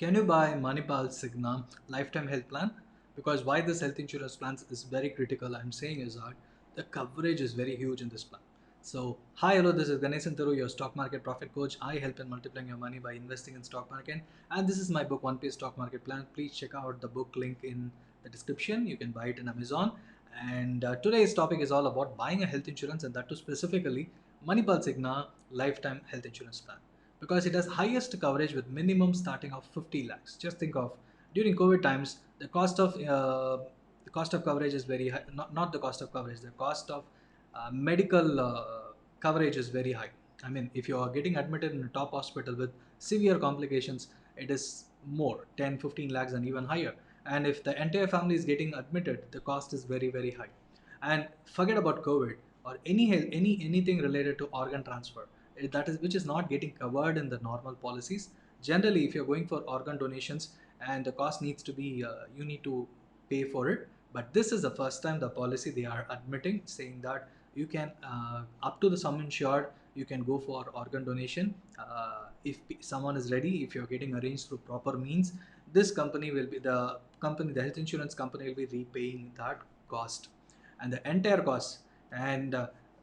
Can you buy Manipal Cigna lifetime health plan? Because why this health insurance plan is very critical, I'm saying is that the coverage is very huge in this plan. So, hi, hello, this is Ganesan Tharu, your stock market profit coach. I help in multiplying your money by investing in stock market. And this is my book, One Page Stock Market Plan. Please check out the book link in the description. You can buy it in Amazon. And today's topic is all about buying a health insurance, and that too specifically Manipal Cigna lifetime health insurance plan, because it has highest coverage with minimum starting of 50 lakhs. Just think of during COVID times, the cost of coverage is very high. Not the cost of coverage, the cost of medical coverage is very high. I mean, if you are getting admitted in a top hospital with severe complications, it is more 10, 15 lakhs and even higher. And if the entire family is getting admitted, the cost is very, very high. And forget about COVID or anything related to organ transfer, that is which is not getting covered in the normal policies. Generally, if you're going for organ donations and the cost needs to be you need to pay for it, but this is the first time the policy they are admitting, saying that you can up to the sum insured, you can go for organ donation if someone is ready, if you're getting arranged through proper means. This company will be the health insurance company will be repaying that cost and the entire cost. And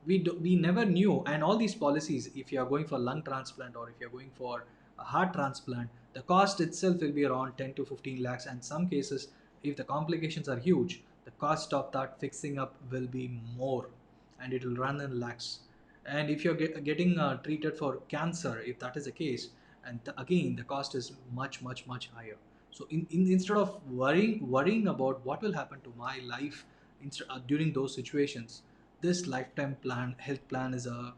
we never knew. And all these policies, if you are going for lung transplant or if you're going for a heart transplant, the cost itself will be around 10 to 15 lakhs, and some cases, if the complications are huge, the cost of that fixing up will be more, and it will run in lakhs. And if you're getting treated for cancer, if that is the case, and again the cost is much higher. So instead of worrying about what will happen to my life during those situations, this lifetime plan health plan is a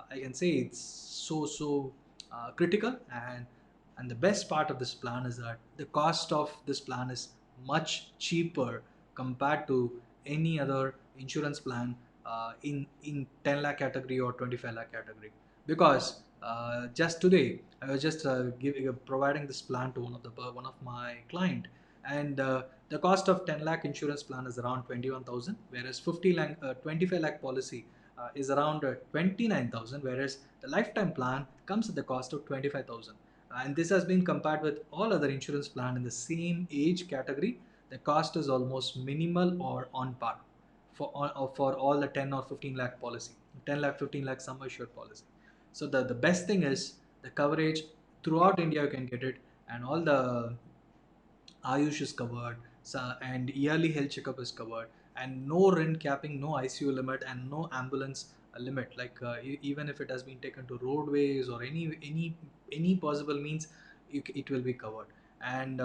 I can say it's so critical. And the best part of this plan is that the cost of this plan is much cheaper compared to any other insurance plan in 10 lakh category or 25 lakh category. Because just today I was just providing this plan to one of my client, and the cost of 10 lakh insurance plan is around 21,000, whereas 25 lakh policy is around 29,000, whereas the lifetime plan comes at the cost of 25,000. And this has been compared with all other insurance plan in the same age category. The cost is almost minimal or on par for all the 10 or 15 lakh policy, 10 lakh, 15 lakh sum assured policy. So the best thing is the coverage throughout India you can get it, and all the Ayush is covered, so, and yearly health checkup is covered, and no rent capping, no ICU limit, and no ambulance limit. Like even if it has been taken to roadways or any possible means, it will be covered. And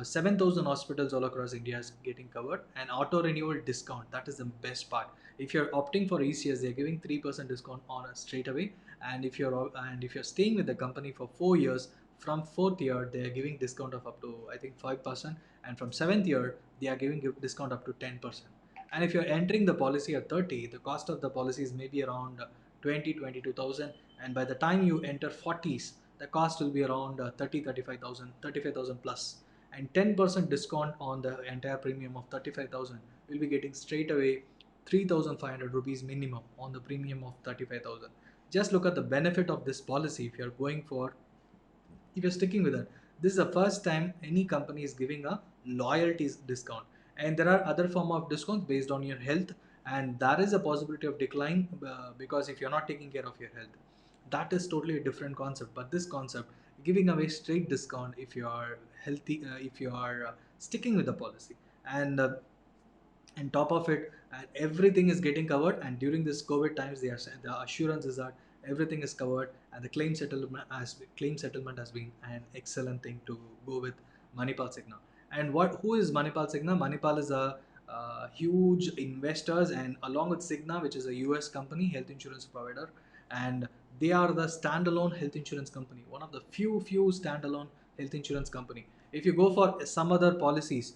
7,000 hospitals all across India is getting covered, and auto renewal discount. That is the best part. If you're opting for ECS, they're giving 3% discount on straight away. And if you're staying with the company for 4 years, from fourth year they are giving discount of up to I think 5%, and from seventh year they are giving discount up to 10%. And if you're entering the policy at 30, the cost of the policy is maybe around 22,000, and by the time you enter 40s, the cost will be around 35,000 plus, and 10% discount on the entire premium of 35,000 will be getting straight away 3,500 rupees minimum on the premium of 35,000. Just look at the benefit of this policy. If you're sticking with it, this is the first time any company is giving a loyalty discount. And there are other form of discounts based on your health, and there is a possibility of decline because if you're not taking care of your health, that is totally a different concept. But this concept, giving away straight discount if you are healthy, if you are sticking with the policy, and top of it, and everything is getting covered. And during this COVID times, the assurance is that everything is covered, and the claim settlement has been an excellent thing to go with Manipal Cigna. And who is Manipal Cigna? Manipal is a huge investors, and along with Cigna, which is a US company, health insurance provider, and they are the standalone health insurance company, one of the few standalone health insurance company. If you go for some other policies,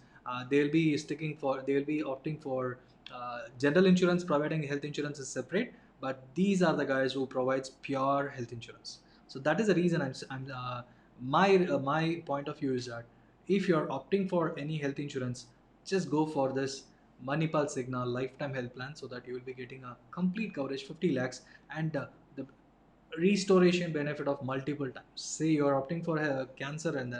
they'll be opting for general insurance. Providing health insurance is separate, but these are the guys who provides pure health insurance. So that is the reason my point of view is that if you're opting for any health insurance, just go for this Manipal Cigna lifetime health plan, so that you will be getting a complete coverage 50 lakhs, and the restoration benefit of multiple times. Say you're opting for cancer, and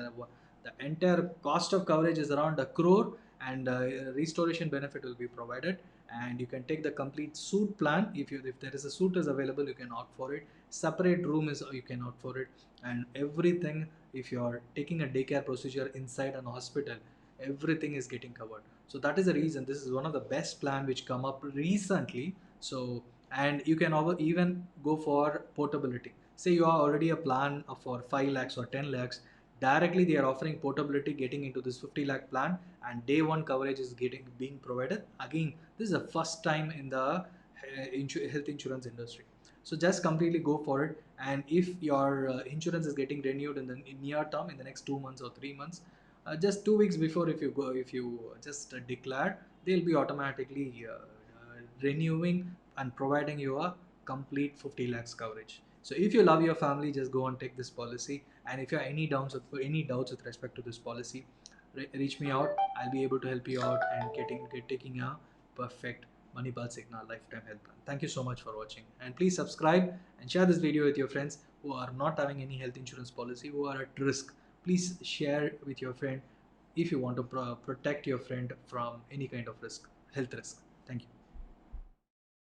The entire cost of coverage is around a crore, and restoration benefit will be provided. And you can take the complete suite plan. If there is a suite is available, you can opt for it. Separate room is you can opt for it, and everything. If you are taking a daycare procedure inside an hospital, everything is getting covered. So that is the reason this is one of the best plan which come up recently. So, and you can even go for portability. Say you are already a plan for 5 lakhs or 10 lakhs, directly they are offering portability getting into this 50 lakh plan, and day one coverage is getting being provided. Again, this is the first time in the health insurance industry. So just completely go for it. And if your insurance is getting renewed in near term, in the next 2 months or 3 months, just 2 weeks before, if you just declare, they'll be automatically renewing and providing you a complete 50 lakhs coverage. So if you love your family, just go and take this policy. And if you have any doubts with respect to this policy, reach me out. I'll be able to help you out and taking a perfect Manipal Signal lifetime health plan. Thank you so much for watching, and please subscribe and share this video with your friends who are not having any health insurance policy, who are at risk. Please share with your friend if you want to protect your friend from any kind of risk, health risk. Thank you.